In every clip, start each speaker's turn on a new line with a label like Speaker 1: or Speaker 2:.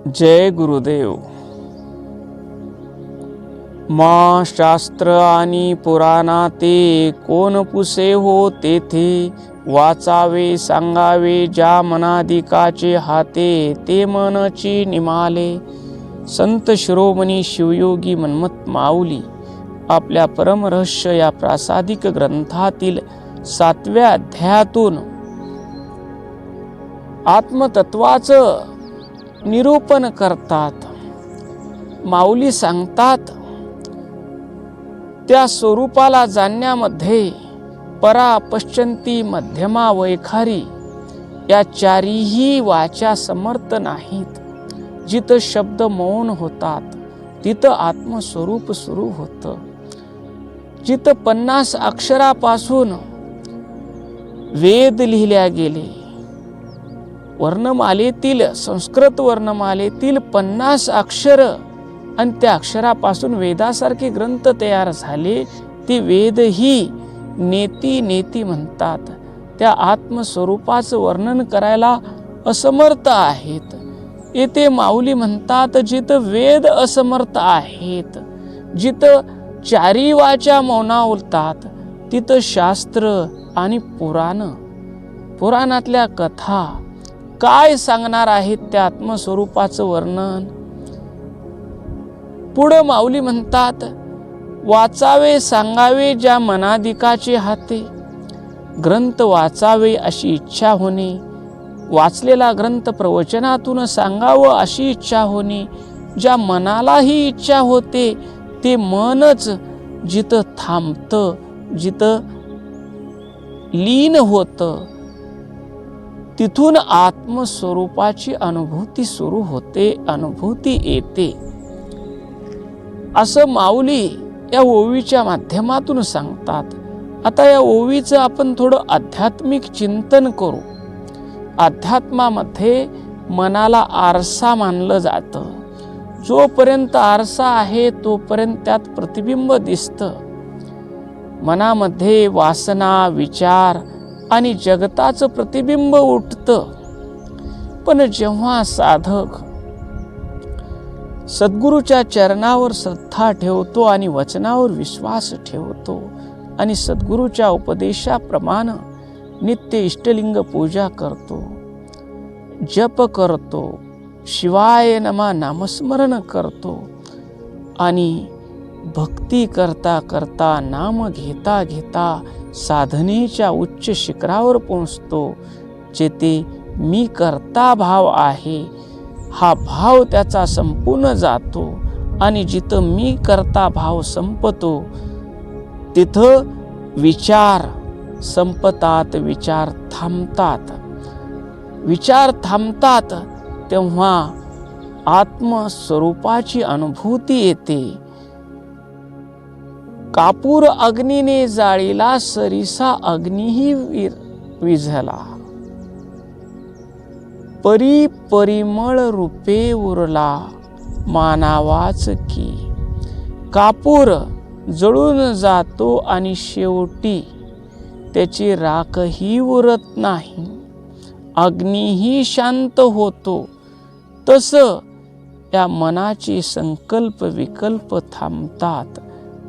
Speaker 1: जय गुरुदेव. मा शास्त्र आणि पुराणाते कोण पुसे हो तेथे, वाचावे सांगावे ज्या मनाधिकाचे हाते, ते मनची निमाले. संत शिरोमणी शिवयोगी मन्मथ माऊली आपल्या परमरहस्य या प्रासादिक ग्रंथातील 7व्या अध्यायातून आत्मतत्वाचं निरूपण करतात. माऊली सांगतात, त्या स्वरूपाला जाणण्यामध्ये परा, पश्चंती, मध्यमा, वैखारी या चारीही वाचा समर्थ नाहीत. जिथं शब्द मौन होतात तिथं आत्मस्वरूप सुरू होतं. जिथं 50 अक्षरापासून वेद लिहिल्या गेले, वर्णमालेतील संस्कृत वर्णमालेतील 50 अक्षर आणि त्या अक्षरापासून वेदासारखे ग्रंथ तयार झाले. ते वेदही नेती नेती म्हणतात. त्या आत्मस्वरूपाचं वर्णन करायला असमर्थ आहेत. येथे माऊली म्हणतात, जिथं वेद असमर्थ आहेत, जिथं चारी वाचा मौनावतात, तिथं शास्त्र आणि पुराणातल्या कथा काय सांगणार आहेत त्या आत्मस्वरूपाचं वर्णन. पुढं माऊली म्हणतात, वाचावे सांगावे ज्या मनाधिकाचे हाते. ग्रंथ वाचावे अशी इच्छा होणे, वाचलेला ग्रंथ प्रवचनातून सांगावं अशी इच्छा होणे, ज्या मनालाही इच्छा होते ते मनच जिथं थांबतं, जिथं लीन होतं, तिथून आत्मस्वरूपाची अनुभूती सुरू होते, अनुभूती येते, असं माऊली या ओवीच्या माध्यमातून सांगतात. आता या ओवीचं आपण थोडं आध्यात्मिक चिंतन करू. अध्यात्मामध्ये मनाला आरसा मानलं जातं. जोपर्यंत आरसा आहे तोपर्यंत त्यात प्रतिबिंब दिसतं. मनामध्ये वासना, विचार आणि जगताचं प्रतिबिंब उठतं. पण जेव्हा साधक सद्गुरूच्या चरणावर श्रद्धा ठेवतो आणि वचनावर विश्वास ठेवतो आणि सद्गुरूच्या उपदेशाप्रमाणे नित्य इष्टलिंग पूजा करतो, जप करतो, शिवाय नमा नामस्मरण करतो आणि भक्ती करता करता, नाम घेता घेता साधनेच्या उच्च शिखरावर पोहोचतो. जेथे मी करता भाव आहे, हा भाव त्याचा संपूर्ण जातो आणि जिथं मी करता भाव संपतो तिथं विचार संपतात, विचार थांबतात. विचार थांबतात तेव्हा आत्मस्वरूपाची अनुभूती येते. कापूर अग्नीने जाळीला, सरिसा अग्नीही विझला. परिमळ रूपे उरला, मानावाच की. कापूर जळून जातो आणि शेवटी त्याची राखही उरत नाही, अग्नीही शांत होतो. तसं या मनाचे संकल्प विकल्प थांबतात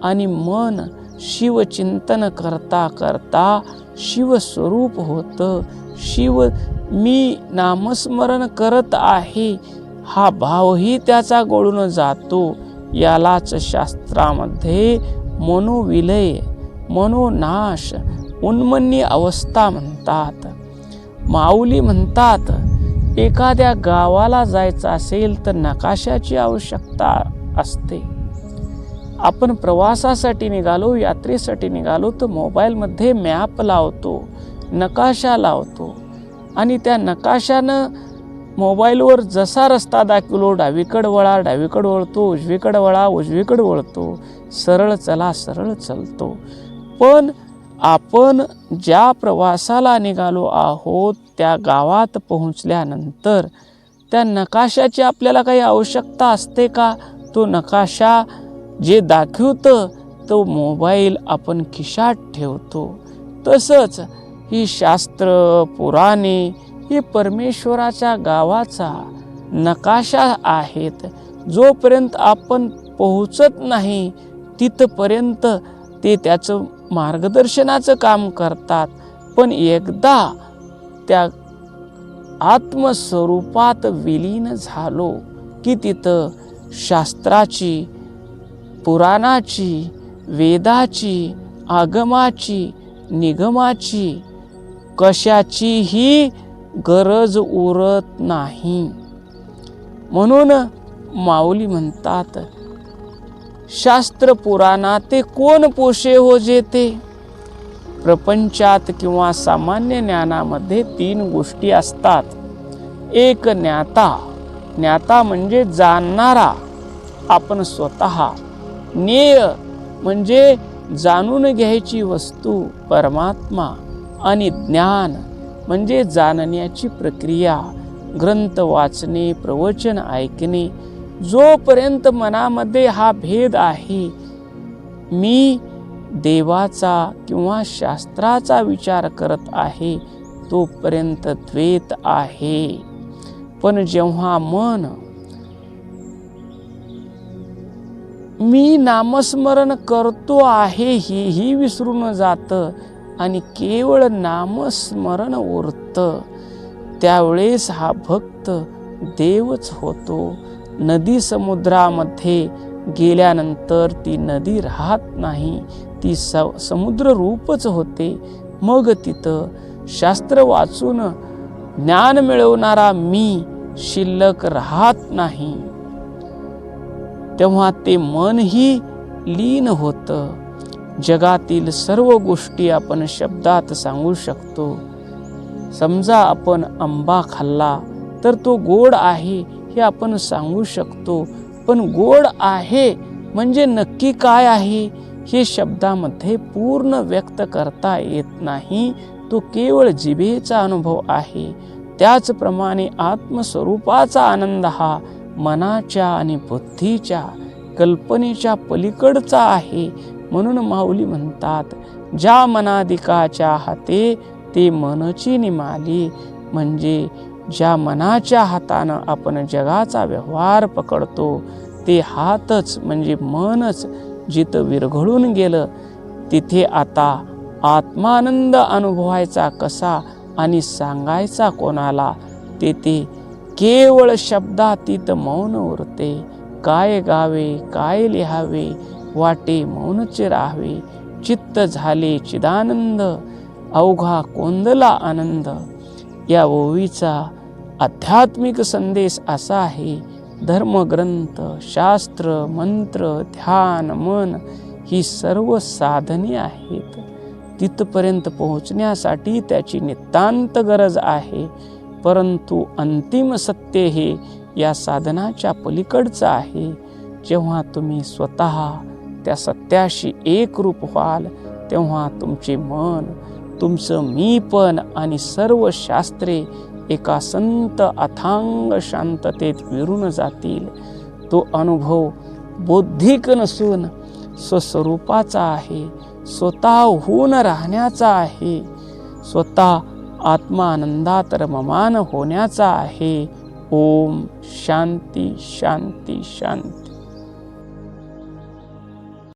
Speaker 1: आणि मन शिवचिंतन करता करता शिवस्वरूप होतं. शिव मी नामस्मरण करत आहे हा भावही त्याचा गळून जातो. यालाच शास्त्रामध्ये मनोविलय, मनोनाश, उन्मन्य अवस्था म्हणतात. माऊली म्हणतात, एखाद्या गावाला जायचं असेल तर नकाशाची आवश्यकता असते. आपण प्रवासासाठी निघालो, यात्रेसाठी निघालो तर मोबाईलमध्ये मॅप लावतो, नकाशा लावतो आणि त्या नकाशानं मोबाईलवर जसा रस्ता दाखवलो, डावीकडे वळा, डावीकडे वळतो, उजवीकडे वळा, उजवीकडे वळतो, सरळ चला, सरळ चलतो. पण आपण ज्या प्रवासाला निघालो आहोत त्या गावात पोहोचल्यानंतर त्या नकाशाची आपल्याला काही आवश्यकता असते का? तो नकाशा जे दाखवतं तो मोबाईल आपण खिशात ठेवतो. तसंच ही शास्त्र, पुराणे ही परमेश्वराच्या गावाचा नकाशा आहेत. जोपर्यंत आपण पोहोचत नाही तिथपर्यंत ते त्याचं मार्गदर्शनाचं काम करतात. पण एकदा त्या आत्मस्वरूपात विलीन झालो की तिथं शास्त्राची, पुराणाची, वेदाची, आगमाची, निगमाची कशाचीही गरज उरत नाही. म्हणून माऊली म्हणतात, शास्त्र पुराणा ते कोण पोषे हो जेते. प्रपंचात किंवा सामान्य ज्ञानामध्ये 3 गोष्टी असतात. एक ज्ञाता, ज्ञाता म्हणजे जाणणारा आपण स्वतः. ज्ञेय म्हणजे जाणून घ्यायची वस्तू परमात्मा. आणि ज्ञान म्हणजे जाणण्याची प्रक्रिया, ग्रंथ वाचणे, प्रवचन ऐकणे. जोपर्यंत मनामध्ये हा भेद आहे, मी देवाचा किंवा शास्त्राचा विचार करत आहे, तोपर्यंत द्वैत आहे. पण जेव्हा मन मी नामस्मरण करतो आहे हेही विसरून जातं आणि केवळ नामस्मरण उरतं, त्यावेळेस हा भक्त देवच होतो. नदी समुद्रामध्ये गेल्यानंतर ती नदी राहत नाही, ती समुद्र रूपच होते. मग तिथं शास्त्र वाचून ज्ञान मिळवणारा मी शिल्लक राहत नाही. तेव्हा ते मनही लीन होतं. जगातील सर्व गोष्टी आपण शब्दात सांगू शकतो. समजा आपण आंबा खाल्ला तर तो गोड आहे हे आपण सांगू शकतो. पण गोड आहे म्हणजे नक्की काय आहे हे शब्दामध्ये पूर्ण व्यक्त करता येत नाही. तो केवळ जिभेचा अनुभव आहे. त्याचप्रमाणे आत्मस्वरूपाचा आनंद हा मनाच्या आणि बुद्धीच्या कल्पनेच्या पलीकडचा आहे. म्हणून माऊली म्हणतात, ज्या मनाधिकाच्या हाते ते मनची निमाली. म्हणजे ज्या मनाच्या हातानं आपण जगाचा व्यवहार पकडतो ते हातच म्हणजे मनच जिथं विरघळून गेलं, तिथे आता आत्मानंद अनुभवायचा कसा आणि सांगायचा कोणाला. तेथे केवळ शब्दातीत मौन उरते. काय गावे काय लिहावे, वाटे मौनच राहावे. चित्त झाले चिदानंद, अवघा कोंदला आनंद. या ओवीचा आध्यात्मिक संदेश असा आहे, धर्मग्रंथ, शास्त्र, मंत्र, ध्यान, मन ही सर्व साधने आहेत. तिथपर्यंत पोहोचण्यासाठी त्याची नितांत गरज आहे. परंतु अंतिम सत्य हे या साधनाच्या पलीकडचं आहे. जेव्हा तुम्ही स्वतः त्या सत्याशी एकरूप व्हाल, तेव्हा तुमचे मन, तुमचं मीपण आणि सर्व शास्त्रे एका संत अथांग शांततेत विरून जातील. तो अनुभव बौद्धिक नसून स्वस्वरूपाचा आहे, स्वतःहून राहण्याचा आहे, स्वतः आत्मानंदात रममान होण्याचा आहे. ओम शांती शांती शांती.